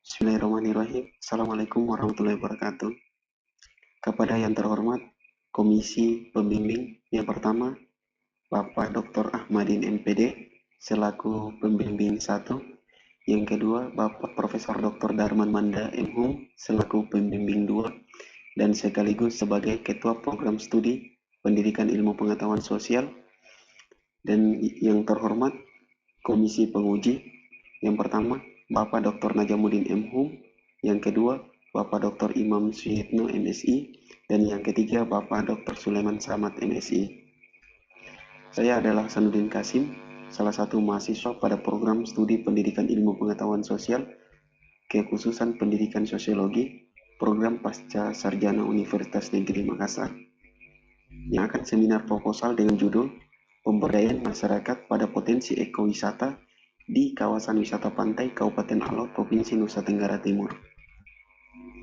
Bismillahirrahmanirrahim. Assalamualaikum warahmatullahi wabarakatuh. Kepada yang terhormat Komisi Pembimbing, yang pertama Bapak Dr. Ahmadin MPD selaku Pembimbing 1, yang kedua Bapak Profesor Dr. Darman Manda MHum selaku Pembimbing 2 dan sekaligus sebagai Ketua Program Studi Pendidikan Ilmu Pengetahuan Sosial, dan yang terhormat Komisi Penguji, yang pertama Bapak Dr. Najamuddin MHum, yang kedua Bapak Dr. Imam Suyitno MSI, dan yang ketiga Bapak Dr. Sulaiman Samad MSI. Saya adalah Sanudin Kasim, salah satu mahasiswa pada program studi pendidikan ilmu pengetahuan sosial, kekhususan pendidikan sosiologi, program pasca sarjana Universitas Negeri Makassar, yang akan seminar proposal dengan judul Pemberdayaan Masyarakat pada Potensi Ekowisata di Kawasan Wisata Pantai Kabupaten Alor, Provinsi Nusa Tenggara Timur.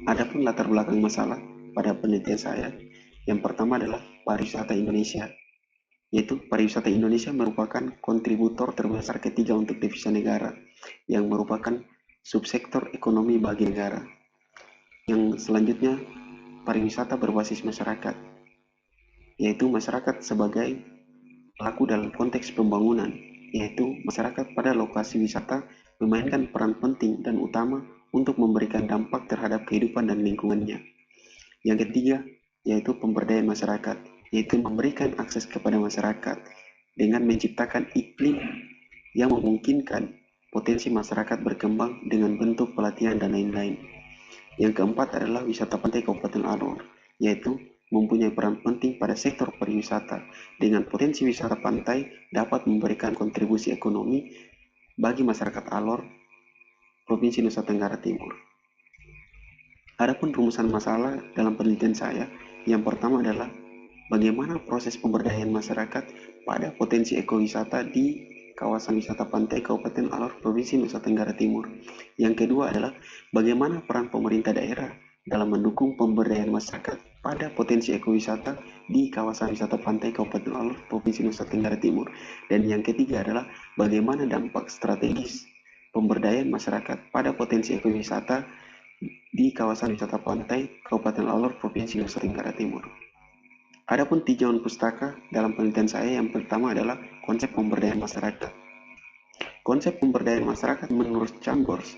Adapun latar belakang masalah pada penelitian saya, yang pertama adalah pariwisata Indonesia, yaitu pariwisata Indonesia merupakan kontributor terbesar ketiga untuk devisa negara, yang merupakan subsektor ekonomi bagi negara. Yang selanjutnya, pariwisata berbasis masyarakat, yaitu masyarakat sebagai pelaku dalam konteks pembangunan, yaitu masyarakat pada lokasi wisata memainkan peran penting dan utama untuk memberikan dampak terhadap kehidupan dan lingkungannya. Yang ketiga, yaitu pemberdayaan masyarakat, yaitu memberikan akses kepada masyarakat dengan menciptakan iklim yang memungkinkan potensi masyarakat berkembang dengan bentuk pelatihan dan lain-lain. Yang keempat adalah wisata pantai Kabupaten Alor, yaitu mempunyai peran penting pada sektor pariwisata. Dengan potensi wisata pantai dapat memberikan kontribusi ekonomi bagi masyarakat Alor, Provinsi Nusa Tenggara Timur. Adapun rumusan masalah dalam penelitian saya, yang pertama adalah bagaimana proses pemberdayaan masyarakat pada potensi ekowisata di kawasan wisata pantai Kabupaten Alor, Provinsi Nusa Tenggara Timur. Yang kedua adalah bagaimana peran pemerintah daerah dalam mendukung pemberdayaan masyarakat pada potensi ekowisata di kawasan wisata pantai Kabupaten Alor, Provinsi Nusa Tenggara Timur. Dan yang ketiga adalah bagaimana dampak strategis pemberdayaan masyarakat pada potensi ekowisata di kawasan wisata pantai Kabupaten Alor, Provinsi Nusa Tenggara Timur. Adapun tinjauan pustaka dalam penelitian saya, yang pertama adalah konsep pemberdayaan masyarakat. Konsep pemberdayaan masyarakat menurut Chambers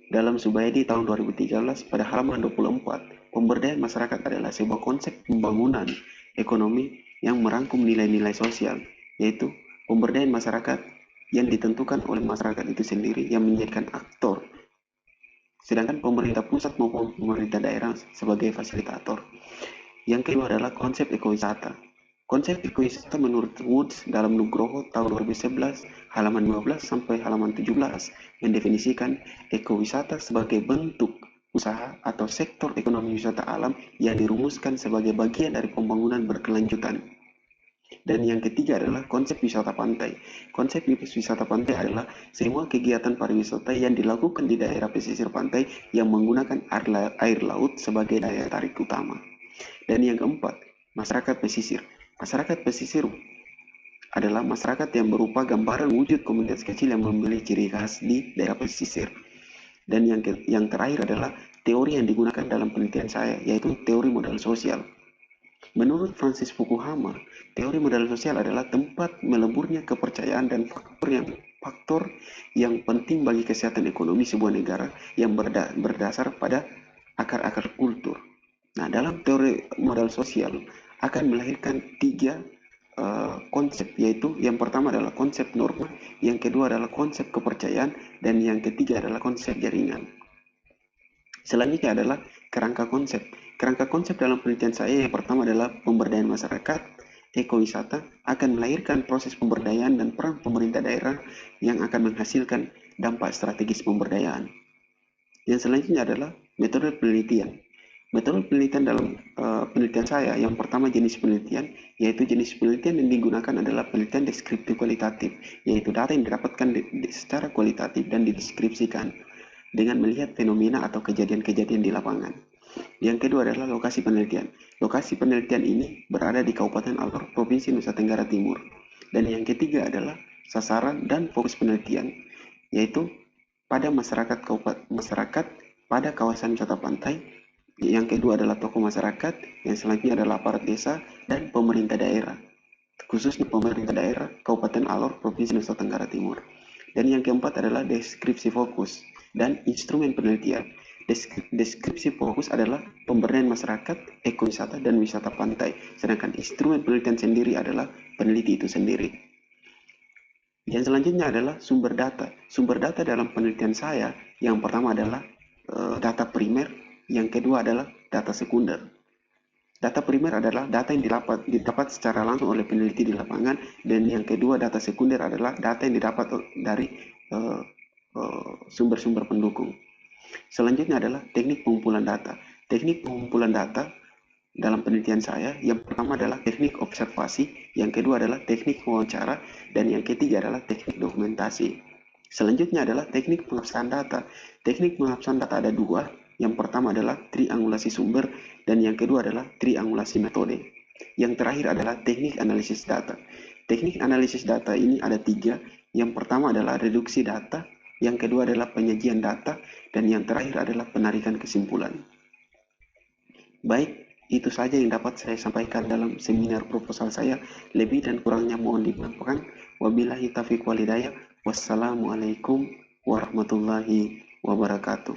dalam Subayadi tahun 2013 pada halaman 24, pemberdayaan masyarakat adalah sebuah konsep pembangunan ekonomi yang merangkum nilai-nilai sosial, yaitu pemberdayaan masyarakat yang ditentukan oleh masyarakat itu sendiri yang menjadikan aktor, sedangkan pemerintah pusat maupun pemerintah daerah sebagai fasilitator. Yang kedua adalah konsep ekowisata. Konsep ekowisata menurut Woods dalam Nugroho tahun 2011 halaman 12 sampai halaman 17 mendefinisikan ekowisata sebagai bentuk usaha atau sektor ekonomi wisata alam yang dirumuskan sebagai bagian dari pembangunan berkelanjutan. Dan yang ketiga adalah konsep wisata pantai. Konsep wisata pantai adalah semua kegiatan pariwisata yang dilakukan di daerah pesisir pantai yang menggunakan air laut sebagai daya tarik utama. Dan yang keempat, masyarakat pesisir. Masyarakat pesisir adalah masyarakat yang berupa gambaran wujud komunitas kecil yang memiliki ciri khas di daerah pesisir. Dan yang terakhir adalah teori yang digunakan dalam penelitian saya, yaitu teori modal sosial. Menurut Francis Fukuyama, teori modal sosial adalah tempat meleburnya kepercayaan dan faktor yang penting bagi kesehatan ekonomi sebuah negara yang berdasar pada akar-akar kultur. Nah, dalam teori modal sosial akan melahirkan tiga konsep, yaitu yang pertama adalah konsep norma, yang kedua adalah konsep kepercayaan, dan yang ketiga adalah konsep jaringan. Selanjutnya adalah kerangka konsep. Kerangka konsep dalam penelitian saya yang pertama adalah pemberdayaan masyarakat, ekowisata akan melahirkan proses pemberdayaan dan peran pemerintah daerah yang akan menghasilkan dampak strategis pemberdayaan. Yang selanjutnya adalah metode penelitian. Metode penelitian dalam penelitian saya, yang pertama jenis penelitian, yaitu jenis penelitian yang digunakan adalah penelitian deskriptif kualitatif, yaitu data yang didapatkan secara kualitatif dan dideskripsikan dengan melihat fenomena atau kejadian-kejadian di lapangan. Yang kedua adalah lokasi penelitian. Lokasi penelitian ini berada di Kabupaten Alor, Provinsi Nusa Tenggara Timur. Dan yang ketiga adalah sasaran dan fokus penelitian, yaitu pada masyarakat pada kawasan wisata pantai. Yang kedua adalah tokoh masyarakat, yang selanjutnya adalah aparat desa dan pemerintah daerah, khususnya pemerintah daerah Kabupaten Alor, Provinsi Nusa Tenggara Timur. Dan yang keempat adalah deskripsi fokus dan instrumen penelitian. Deskripsi fokus adalah pemberdayaan masyarakat, ekowisata, dan wisata pantai. Sedangkan instrumen penelitian sendiri adalah peneliti itu sendiri. Yang selanjutnya adalah sumber data. Sumber data dalam penelitian saya, yang pertama adalah data primer, yang kedua adalah data sekunder. Data primer adalah data yang didapat secara langsung oleh peneliti di lapangan, dan yang kedua data sekunder adalah data yang didapat dari sumber-sumber pendukung. Selanjutnya adalah teknik pengumpulan data. Teknik pengumpulan data dalam penelitian saya, yang pertama adalah teknik observasi, yang kedua adalah teknik wawancara, dan yang ketiga adalah teknik dokumentasi. Selanjutnya adalah teknik pengabsahan data. Teknik pengabsahan data ada dua. Yang pertama adalah triangulasi sumber, dan yang kedua adalah triangulasi metode. Yang terakhir adalah teknik analisis data. Teknik analisis data ini ada tiga. Yang pertama adalah reduksi data, yang kedua adalah penyajian data, dan yang terakhir adalah penarikan kesimpulan. Baik, itu saja yang dapat saya sampaikan dalam seminar proposal saya. Lebih dan kurangnya mohon dimaafkan. Wabillahi taufiq walhidayah. Wassalamualaikum warahmatullahi wabarakatuh.